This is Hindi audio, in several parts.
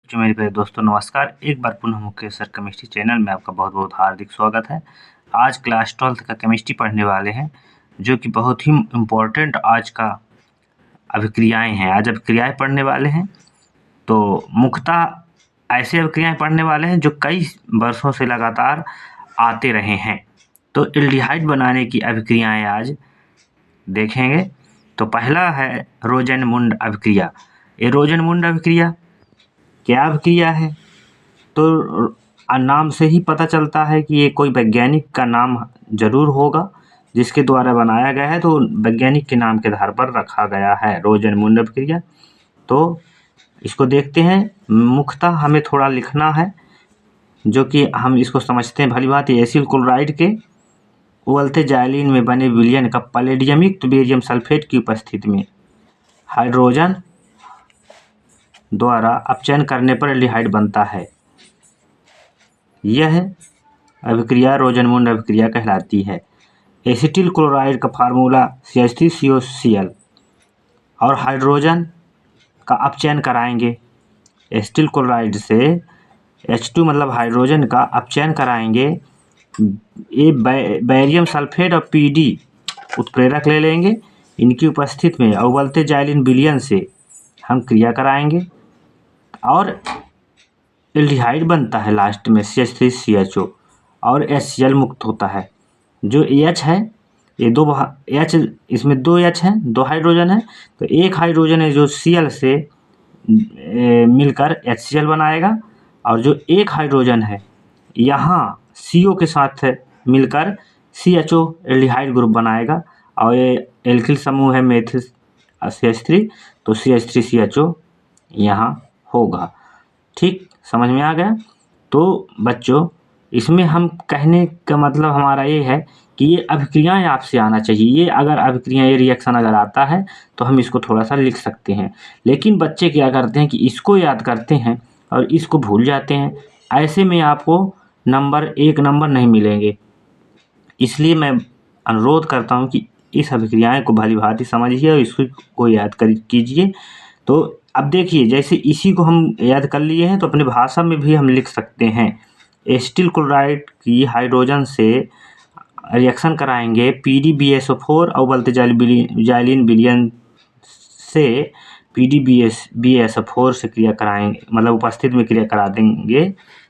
जो मेरे प्यारे दोस्तों नमस्कार। एक बार पुनः मुख्य सर केमिस्ट्री चैनल में आपका बहुत बहुत हार्दिक स्वागत है। आज क्लास 12th का केमिस्ट्री पढ़ने वाले हैं, जो कि बहुत ही इम्पोर्टेंट आज का अभिक्रियाएं हैं। आज अभिक्रियाएं पढ़ने वाले हैं, तो मुख्यतः ऐसे अभिक्रियाएं पढ़ने वाले हैं जो कई वर्षों से लगातार आते रहे हैं। तो एल्डिहाइड बनाने की अभिक्रियाएं आज देखेंगे। तो पहला है रोज़नमुंड अभिक्रिया। ये रोज़नमुंड अभिक्रिया क्या अभिक्रिया है? तो नाम से ही पता चलता है कि ये कोई वैज्ञानिक का नाम जरूर होगा जिसके द्वारा बनाया गया है, तो वैज्ञानिक के नाम के आधार पर रखा गया है रोज़नमुंड अभिक्रिया। तो इसको देखते हैं। मुख्यतः हमें थोड़ा लिखना है, जो कि हम इसको समझते हैं भली भांति। एसिल क्लोराइड के उबलते जाइलिन में बने विलयन का पैलेडियम युक्त बेरियम सल्फेट की उपस्थिति में हाइड्रोजन द्वारा अपचयन करने पर एल्डिहाइड बनता है। यह अभिक्रिया रोज़नमुंड अभिक्रिया कहलाती है। एसिटिल क्लोराइड का फार्मूला CH3COCl और हाइड्रोजन का अपचयन कराएंगे। एसिटिल क्लोराइड से H2 मतलब हाइड्रोजन का अपचयन कराएंगे। ये बेरियम सल्फेट और PD उत्प्रेरक ले लेंगे। इनकी उपस्थिति में उबलते जाइलिन विलयन से हम क्रिया कराएंगे और एल्डिहाइड बनता है। लास्ट में CH3CHO और HCl मुक्त होता है। जो H है, ये दो H, इसमें दो H हैं, दो हाइड्रोजन है, तो एक हाइड्रोजन है जो Cl से मिलकर HCl बनाएगा, और जो एक हाइड्रोजन है यहाँ CO के साथ मिलकर CHO एल्डिहाइड ग्रुप बनाएगा, और ये एल्किल समूह है मेथिल CH3, तो CH3CHO यहाँ होगा। ठीक, समझ में आ गया? तो बच्चों, इसमें हम कहने का मतलब हमारा ये है कि ये अभिक्रियाएं आपसे आना चाहिए। ये अगर अभिक्रियाएं, ये रिएक्शन अगर आता है तो हम इसको थोड़ा सा लिख सकते हैं। लेकिन बच्चे क्या करते हैं कि इसको याद करते हैं और इसको भूल जाते हैं। ऐसे में आपको एक नंबर नहीं मिलेंगे। इसलिए मैं अनुरोध करता हूँ कि इस अभिक्रियाएं को भली भांति समझिए और इसको याद कीजिए। तो अब देखिए, जैसे इसी को हम याद कर लिए हैं तो अपने भाषा में भी हम लिख सकते हैं। एसिटिल क्लोराइड की हाइड्रोजन से रिएक्शन कराएंगे PdBSO4 और उबलते जाइलिन विलयन से PdBSO4 से क्रिया कराएंगे, मतलब उपस्थिति में क्रिया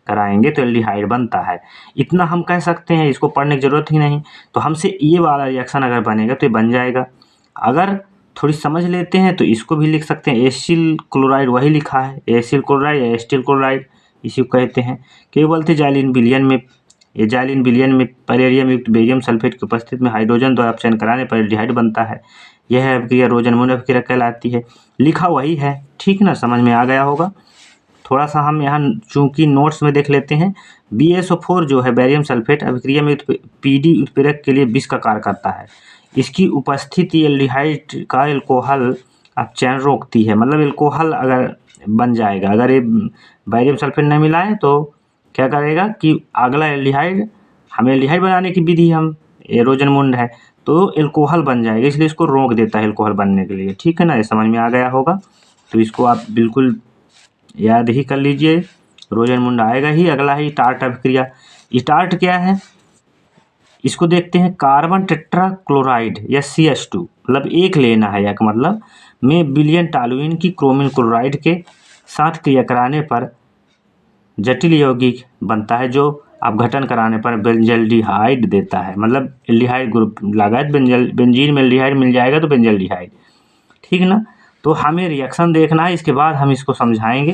कराएंगे तो एल्डिहाइड बनता है। इतना हम कह सकते हैं, इसको पढ़ने की जरूरत ही नहीं। तो हमसे ये वाला रिएक्शन अगर बनेगा तो ये बन जाएगा। अगर थोड़ी समझ लेते हैं तो इसको भी लिख सकते हैं। एसिल क्लोराइड वही लिखा है, एसिल क्लोराइड या एसिटिल क्लोराइड इसी को कहते हैं। क्यों बोलते जाइलिन विलयन में पैलेडियम युक्त बेरियम सल्फेट की उपस्थिति में हाइड्रोजन द्वारा अपचयन कराने पर एल्डिहाइड बनता है। यह अभिक्रिया रोज़नमुंड अभिक्रिया कहलाती है। लिखा वही है, ठीक ना? समझ में आ गया होगा। थोड़ा सा हम यहाँ चूंकि नोट्स में देख लेते हैं। BSO4 जो है बेरियम सल्फेट अभिक्रिया में PD उत्प्रेरक के लिए विष का कार्य करता है। इसकी उपस्थिति एल्डिहाइड का एल्कोहल अपचयन रोकती है। मतलब एल्कोहल अगर बन जाएगा, अगर ये बेरियम सल्फेट नहीं मिलाए तो क्या करेगा कि अगला एल्डिहाइड, हमें एल्डिहाइड बनाने की विधि ये रोज़नमुंड है, तो एल्कोहल बन जाएगा, इसलिए इसको रोक देता है एल्कोहल बनने के लिए। ठीक है ना? ये समझ में आ गया होगा। तो इसको आप बिल्कुल याद ही कर लीजिए, रोज़नमुंड आएगा ही। अगला है टार्ट अभिक्रिया। टार्ट क्या है? इसको देखते हैं। कार्बन टेट्रा क्लोराइड या CH2 मतलब एक लेना है, एक मतलब में विलयन टॉलुइन की क्रोमिन क्लोराइड के साथ क्रिया कराने पर जटिल यौगिक बनता है, जो अपघटन कराने पर बेंजल्डिहाइड देता है। मतलब एल्डिहाइड ग्रुप लगा है, बेंजीन में एल्डिहाइड मिल जाएगा तो बेंजल्डिहाइड। ठीक ना? तो हमें रिएक्शन देखना है, इसके बाद हम इसको समझाएंगे।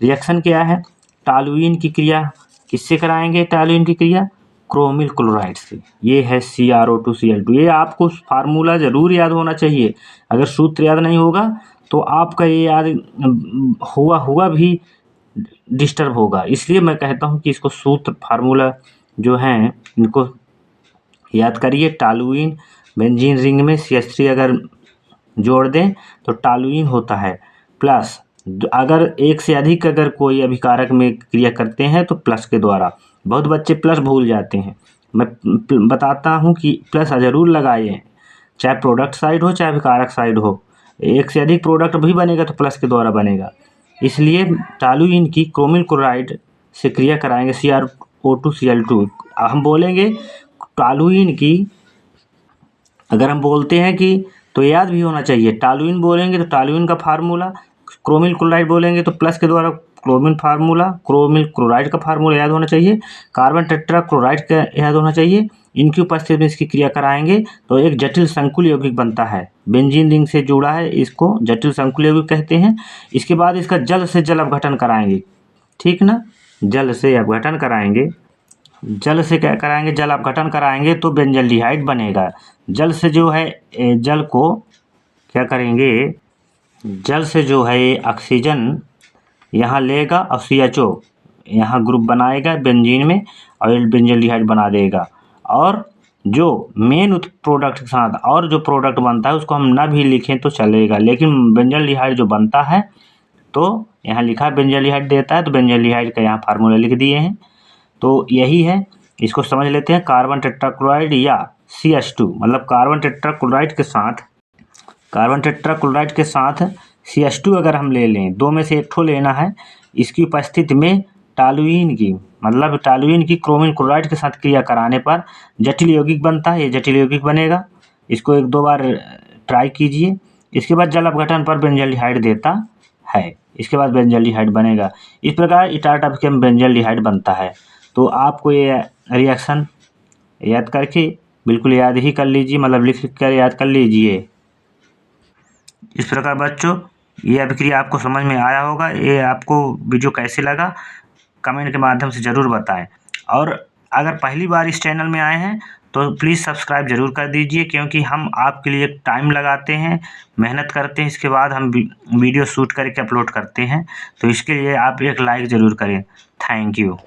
रिएक्शन क्या है? टॉलुइन की क्रिया किससे कराएंगे? टॉलुइन की क्रिया क्रोमिल क्लोराइड से। ये है CrO2Cl2। ये आपको फार्मूला जरूर याद होना चाहिए। अगर सूत्र याद नहीं होगा तो आपका ये याद हुआ भी डिस्टर्ब होगा। इसलिए मैं कहता हूँ कि इसको सूत्र फार्मूला जो हैं इनको याद करिए। टॉलुइन बेंजीन रिंग में CH3 अगर जोड़ दें तो टॉलुइन होता है प्लस, अगर एक से अधिक अगर कोई अभिकारक में क्रिया करते हैं तो प्लस के द्वारा। बहुत बच्चे प्लस भूल जाते हैं। मैं बताता हूँ कि प्लस जरूर लगाइए, चाहे प्रोडक्ट साइड हो चाहे अभिकारक साइड हो। एक से अधिक प्रोडक्ट भी बनेगा तो प्लस के द्वारा बनेगा। इसलिए टॉलुइन की क्रोमिल क्लोराइड से क्रिया कराएंगे CrO2Cl2। हम बोलेंगे टॉलुइन की, अगर हम बोलते हैं कि तो याद भी होना चाहिए, टॉलुइन बोलेंगे तो टॉलुइन का फार्मूला, क्रोमिल क्लोराइड बोलेंगे तो प्लस के द्वारा क्रोमिल फार्मूला, क्रोमिल क्लोराइड का फार्मूला याद होना चाहिए, कार्बन टेट्रा क्लोराइड का याद होना चाहिए। इनकी उपस्थिति में इसकी क्रिया कराएंगे तो एक जटिल संकुल यौगिक बनता है। बेंजीन रिंग से जुड़ा है, इसको जटिल संकुल यौगिक कहते हैं। इसके बाद इसका जल से जल अपघटन कराएंगे, ठीक ना, जल से अपघटन कराएंगे। जल से क्या कराएंगे, जल अपघटन कराएंगे तो बेंजल्डिहाइड बनेगा। जल से जो है जल को क्या करेंगे, जल से जो है ऑक्सीजन यहाँ लेगा और CHO यहाँ ग्रुप बनाएगा बेंजीन में और बेंजल्डिहाइड बना देगा। और जो मेन प्रोडक्ट के साथ और जो प्रोडक्ट बनता है उसको हम ना भी लिखें तो चलेगा, लेकिन बेंजल्डिहाइड जो बनता है तो यहाँ लिखा है बेंजल्डिहाइड देता है, तो बेंजल्डिहाइड का यहाँ फार्मूला लिख दिए हैं। तो यही है, इसको समझ लेते हैं। कार्बन टेट्राक्लोराइड या CH2 मतलब कार्बन टेट्राक्लोराइड के साथ CH2 अगर हम ले लें, दो में से एक ठो लेना है, इसकी उपस्थिति में टॉलुइन की मतलब टॉलुइन की क्रोमिल क्लोराइड के साथ क्रिया कराने पर जटिल यौगिक बनता है। ये जटिल यौगिक बनेगा, इसको एक दो बार ट्राई कीजिए। इसके बाद जल अपघटन पर बेंजल्डिहाइड देता है, इसके बाद बेंजल्डिहाइड बनेगा। इस प्रकार टार्टाफिकम बेंजल्डिहाइड बनता है। तो आपको ये रिएक्शन याद करके बिल्कुल याद ही कर लीजिए, मतलब लिख कर याद कर लीजिए। इस प्रकार बच्चों ये अभिक्रिया आपको समझ में आया होगा। ये आपको वीडियो कैसे लगा कमेंट के माध्यम से ज़रूर बताएं। और अगर पहली बार इस चैनल में आए हैं तो प्लीज़ सब्सक्राइब ज़रूर कर दीजिए, क्योंकि हम आपके लिए टाइम लगाते हैं, मेहनत करते हैं, इसके बाद हम वीडियो शूट करके अपलोड करते हैं। तो इसके लिए आप एक लाइक ज़रूर करें। Thank you.